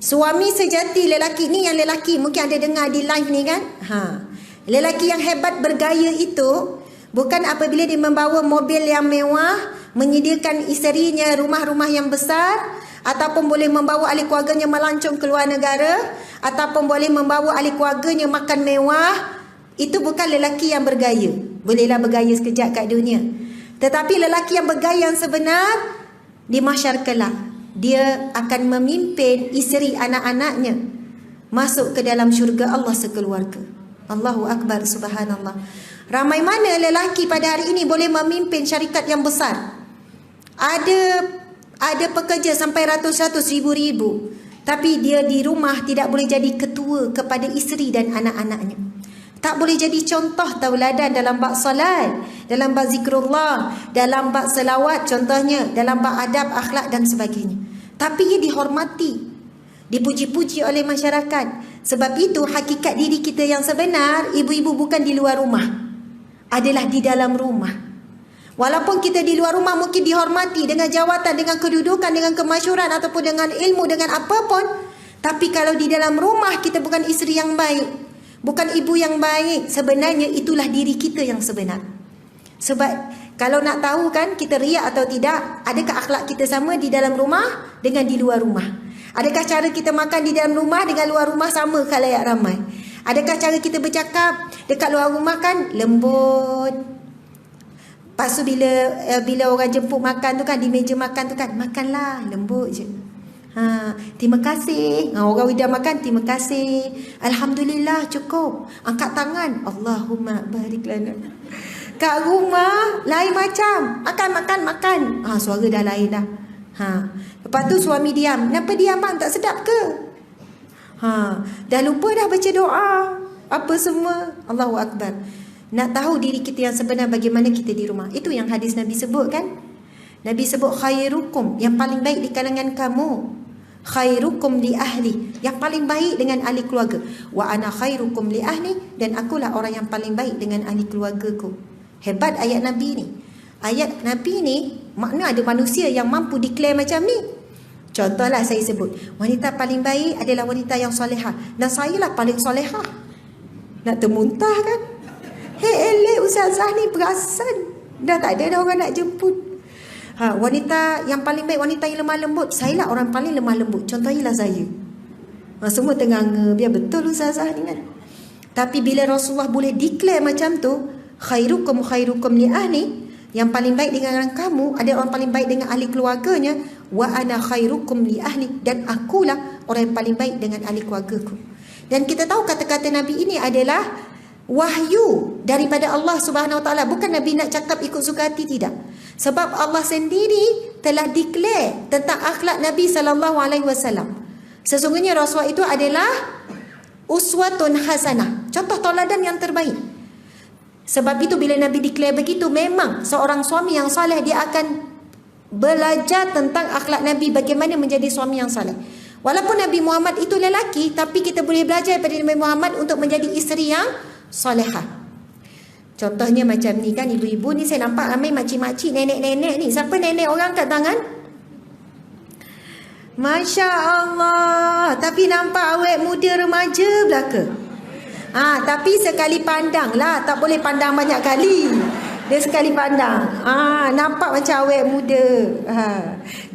Suami sejati lelaki ni, yang lelaki mungkin ada dengar di live ni kan. Lelaki yang hebat bergaya itu bukan apabila dia membawa mobil yang mewah, menyediakan isterinya rumah-rumah yang besar, ataupun boleh membawa ahli keluarganya melancong ke luar negara, ataupun boleh membawa ahli keluarganya makan mewah. Itu bukan lelaki yang bergaya. Bolehlah bergaya sekejap kat dunia, tetapi lelaki yang bergaya yang sebenar di mahsyar kelak, dia akan memimpin isteri anak-anaknya masuk ke dalam syurga Allah sekeluarga. Allahu Akbar, subhanallah. Ramai mana lelaki pada hari ini boleh memimpin syarikat yang besar. Ada pekerja sampai ratus-ratus, ribu-ribu, tapi dia di rumah tidak boleh jadi ketua kepada isteri dan anak-anaknya. Tak boleh jadi contoh tauladan dalam bab salat, dalam bab zikrullah, dalam bab selawat contohnya, dalam bab adab, akhlak dan sebagainya. Tapi ia dihormati, dipuji-puji oleh masyarakat. Sebab itu hakikat diri kita yang sebenar, ibu-ibu bukan di luar rumah, adalah di dalam rumah. Walaupun kita di luar rumah mungkin dihormati dengan jawatan, dengan kedudukan, dengan kemasyhuran ataupun dengan ilmu, dengan apapun, tapi kalau di dalam rumah kita bukan isteri yang baik, bukan ibu yang baik, sebenarnya itulah diri kita yang sebenar. Sebab kalau nak tahu kan kita riak atau tidak, adakah akhlak kita sama di dalam rumah dengan di luar rumah? Adakah cara kita makan di dalam rumah dengan luar rumah sama khalayak ramai? Adakah cara kita bercakap dekat luar rumah kan lembut? Lepas tu bila orang jemput makan tu kan, di meja makan tu kan, makanlah lembut je. Terima kasih. Orang dah makan, terima kasih. Alhamdulillah, cukup. Angkat tangan. Allahumma barik lana. Kat rumah lain macam. Makan. Suara dah lain dah. Lepas tu suami diam. Kenapa diam bang? Tak sedap ke? Dah lupa dah baca doa. Apa semua. Allahu Akbar. Nak tahu diri kita yang sebenar, bagaimana kita di rumah. Itu yang hadis Nabi sebut kan. Nabi sebut khairukum, yang paling baik di kalangan kamu, khairukum li ahli, yang paling baik dengan ahli keluarga. Wa ana khairukum li ahli, dan akulah orang yang paling baik dengan ahli keluargaku. Hebat ayat Nabi ni. Ayat Nabi ni makna ada manusia yang mampu declare macam ni. Contohlah saya sebut, wanita paling baik adalah wanita yang solehah, dan saya lah paling solehah. Nak termuntah kan? Elek ustazah ni perasan. Dah tak ada dah orang nak jemput. Wanita yang paling baik, wanita yang lemah lembut, saya lah orang paling lemah lembut. Contohilah saya. Semua tengah biar betul ustazah ni kan. Tapi bila Rasulullah boleh declare macam tu, khairukum li ahli, yang paling baik dengan kamu adalah orang paling baik dengan ahli keluarganya. Wa ana khairukum li ahli, dan akulah orang yang paling baik dengan ahli keluargaku. Dan kita tahu kata-kata Nabi ini adalah wahyu daripada Allah Subhanahu Wa Taala. Bukan Nabi nak cakap ikut suka hati, tidak. Sebab Allah sendiri telah declare tentang akhlak Nabi sallallahu alaihi wasallam. Sesungguhnya Rasulullah itu adalah uswatun hasanah, contoh tauladan yang terbaik. Sebab itu bila Nabi declare begitu, memang seorang suami yang saleh dia akan belajar tentang akhlak Nabi, bagaimana menjadi suami yang saleh. Walaupun Nabi Muhammad itu lelaki, tapi kita boleh belajar daripada Nabi Muhammad untuk menjadi isteri yang solehah. Contohnya macam ni kan, ibu-ibu ni saya nampak ramai makcik-makcik, nenek-nenek ni. Siapa nenek orang kat tangan? Masya Allah. Tapi nampak awet muda remaja belaka. Tapi sekali pandang lah, tak boleh pandang banyak kali. Dia sekali pandang. Nampak macam awet muda.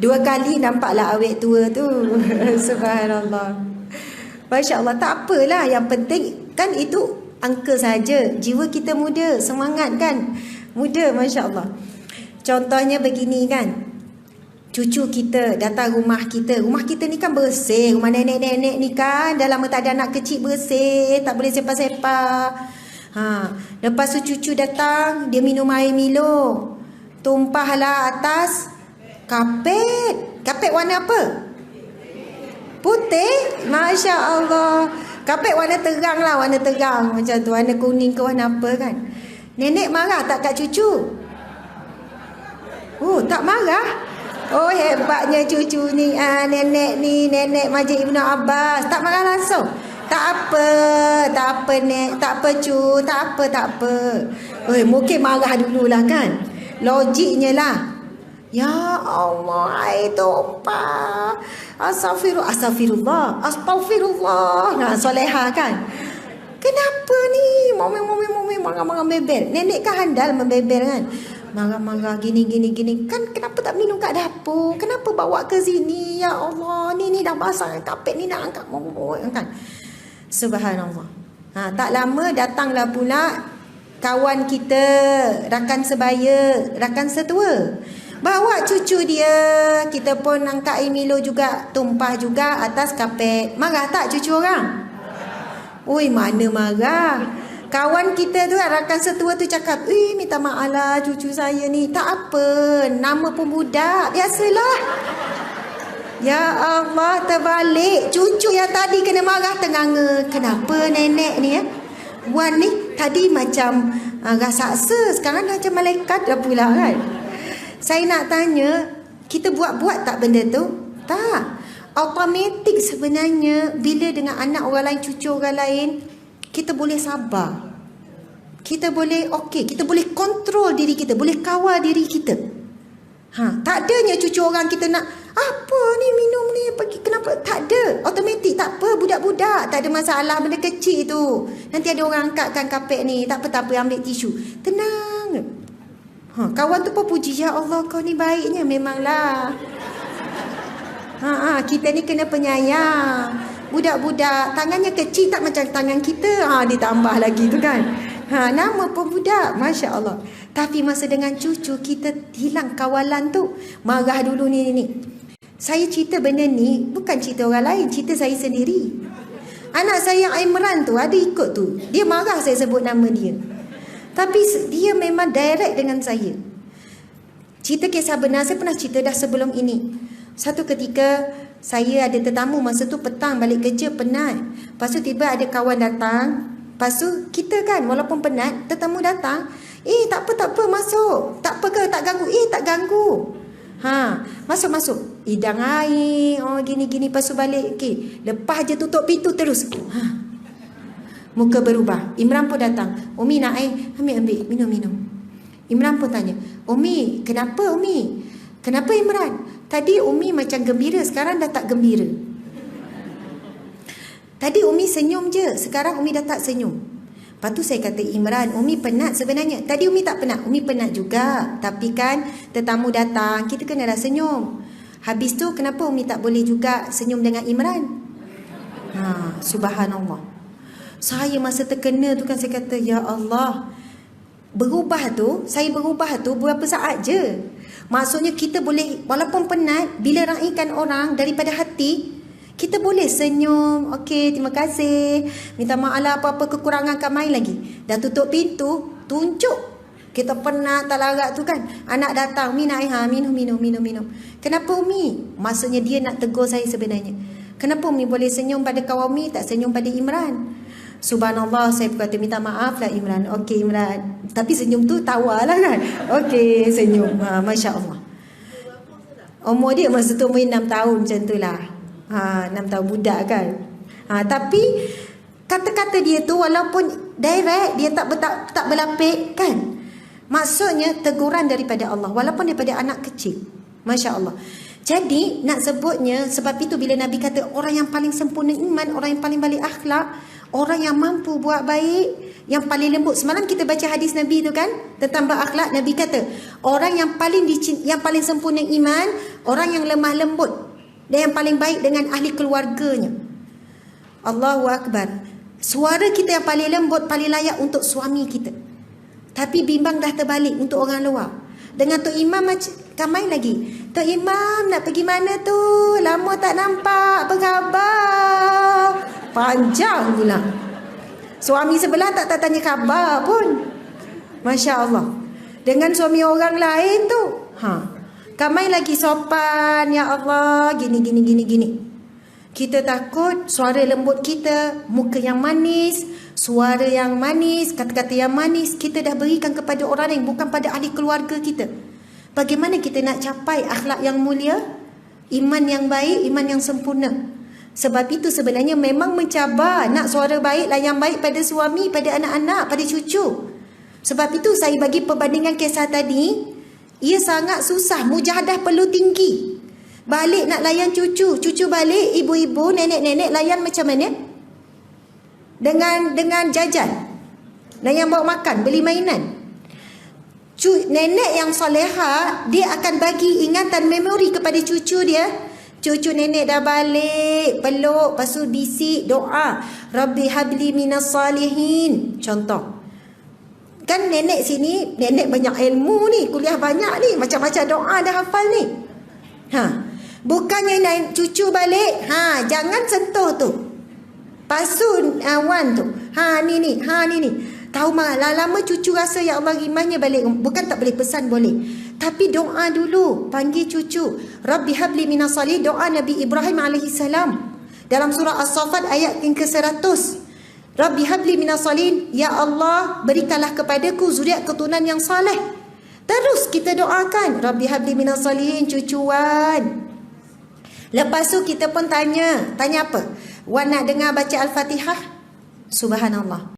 2 kali nampaklah awet tua tu. Subhanallah. Masya Allah. Tak apalah, yang penting kan itu angka saja. Jiwa kita muda, semangat kan, muda, Masya Allah. Contohnya begini kan, cucu kita datang rumah kita ni kan bersih. Rumah nenek-nenek ni kan, dah lama tak ada anak kecil, bersih, tak boleh sepak-sepak. Lepas tu cucu datang, dia minum air Milo, tumpahlah atas kapet warna apa? Putih. Masya Allah. Kapet warna terang lah, warna terang macam tu, warna kuning ke warna apa kan. Nenek marah tak kat cucu? Tak marah. Hebatnya cucu ni. Nenek ni, nenek Majid Ibnu Abbas, tak marah langsung. Tak apa nek, tak apa cu, tak apa. Mungkin marah dululah kan. Logiknya lah. Ya Allah, air tumpah. Astagfirullah. Nah, solehah kan. Kenapa ni? Momen marah-marah bebel. Nenek kan handal membebel kan. Marah-marah gini. Kan kenapa tak minum kat dapur? Kenapa bawa ke sini? Ya Allah, ni dah basah kapet ni nak angkat kan. Subhanallah. Tak lama datanglah pula kawan kita, rakan sebaya, rakan setua. Bawa cucu dia. Kita pun angkat air Milo juga, tumpah juga atas kapet. Marah tak cucu orang? Oi, mana marah. Kawan kita tu, rakan setua tu cakap, minta maaf lah cucu saya ni. Tak apa, nama pun budak, biasalah. Ya Allah, terbalik. Cucu yang tadi kena marah tenganga. Kenapa nenek ni ya? Wan ni tadi macam raksasa, sekarang dah macam malaikat dah pula kan. Saya nak tanya, kita buat-buat tak benda tu? Tak. Automatik sebenarnya bila dengan anak orang lain, cucu orang lain, kita boleh sabar. Kita boleh kita boleh kontrol diri kita, boleh kawal diri kita. Tak adanya cucu orang kita nak apa ni minum ni pergi, kenapa? Tak ada. Automatik tak apa, budak-budak tak ada masalah, benda kecil tu. Nanti ada orang angkatkan kapet ni, tak apa ambil tisu. Tenang. Kawan tu pun puji, ya Allah kau ni baiknya memanglah. Kita ni kena penyayang. Budak-budak tangannya kecil tak macam tangan kita. Ditambah lagi tu kan. Nama pun budak, Masya Allah. Tapi masa dengan cucu kita hilang kawalan tu. Marah dulu ni. Saya cerita benda ni bukan cerita orang lain, cerita saya sendiri. Anak saya yang Imran tu ada ikut tu. Dia marah saya sebut nama dia. Tapi dia memang direct dengan saya. Cerita kisah benar, saya pernah cerita dah sebelum ini. Satu ketika saya ada tetamu, masa tu petang balik kerja penat. Lepas tu tiba ada kawan datang. Lepas tu kita kan walaupun penat, tetamu datang. Tak apa masuk. Tak apa ke tak ganggu? Tak ganggu. Masuk. Hidang air. Gini. Lepas tu balik. Lepas je tutup pintu terus. Muka berubah. Imran pun datang. Umi nak air? Ambil. Minum. Imran pun tanya. Umi, kenapa Umi? Kenapa Imran? Tadi Umi macam gembira, sekarang dah tak gembira. Tadi Umi senyum je, sekarang Umi dah tak senyum. Lepas tu saya kata, Imran, Umi penat sebenarnya. Tadi Umi tak penat, Umi penat juga. Tapi kan tetamu datang, kita kena dah senyum. Habis tu kenapa Umi tak boleh juga senyum dengan Imran? Subhanallah. Saya masa terkena tu kan saya kata, ya Allah. Saya berubah tu berapa saat je. Maksudnya kita boleh, walaupun penat, bila raikan orang daripada hati, kita boleh senyum. Terima kasih. Minta maaf lah apa-apa kekurangan kan, main lagi. Dah tutup pintu, tunjuk. Kita penat tak larat tu kan. Anak datang, Umi nak air? Minum. Kenapa Umi? Maksudnya dia nak tegur saya sebenarnya. Kenapa Umi boleh senyum pada kawan Umi, tak senyum pada Imran? Subhanallah, saya kata minta maaf lah Imran. Imran. Tapi senyum tu tawa lah kan. Senyum. Masya Allah. Umur dia masa tu umur 6 tahun macam tu lah. 6 tahun budak kan. Tapi kata-kata dia tu walaupun direct, dia tak berlapik kan. Maksudnya teguran daripada Allah walaupun daripada anak kecil. Masya Allah. Jadi nak sebutnya, sebab itu bila Nabi kata orang yang paling sempurna iman, orang yang paling baik akhlak, orang yang mampu buat baik, yang paling lembut. Semalam kita baca hadis Nabi tu kan tentang berakhlak. Nabi kata orang yang paling sempurna iman, orang yang lemah lembut dan yang paling baik dengan ahli keluarganya. Allahu Akbar. Suara kita yang paling lembut, paling layak untuk suami kita. Tapi bimbang dah terbalik untuk orang luar. Dengan Tok Imam ramai lagi. Tok Imam nak pergi mana tu? Lama tak nampak. Apa khabar? Panjang pula. Suami sebelah tak tanya khabar pun. Masya Allah. Dengan suami orang lain tu, ramai lagi sopan. Ya Allah, gini. Kita takut suara lembut kita, muka yang manis, suara yang manis, kata-kata yang manis, kita dah berikan kepada orang lain, bukan pada ahli keluarga kita. Bagaimana kita nak capai akhlak yang mulia, iman yang baik, iman yang sempurna? Sebab itu sebenarnya memang mencabar. Nak suara baiklah yang baik pada suami, pada anak-anak, pada cucu. Sebab itu saya bagi perbandingan kisah tadi. ia sangat susah. Mujahadah perlu tinggi. Balik nak layan cucu, cucu balik, ibu-ibu, nenek-nenek layan macam mana? Dengan jajan. Layan bawa makan, beli mainan. Nenek yang soleha, dia akan bagi ingatan memori kepada cucu dia. Cucu nenek dah balik, peluk, lepas tu bisik doa, Rabbi habli minas salihin. Contoh. Kan nenek sini, nenek banyak ilmu ni, kuliah banyak ni, macam-macam doa dah hafal ni. Bukannya cucu balik, jangan sentuh tu. Pasun awan tu. Ni. Tahu lama cucu rasa ya Allah rimahnya balik. Bukan tak boleh pesan, boleh. Tapi doa dulu, panggil cucu. Rabbi habli minas salih, doa Nabi Ibrahim AS. Dalam surah As-Saffat ayat yang ke-100. Rabbi habli minas salih, ya Allah berikanlah kepadaku zuriat keturunan yang saleh. Terus kita doakan, Rabbi habli minas salihin, cucuan. Lepas tu kita pun tanya apa? Wan nak dengar baca Al-Fatihah? Subhanallah.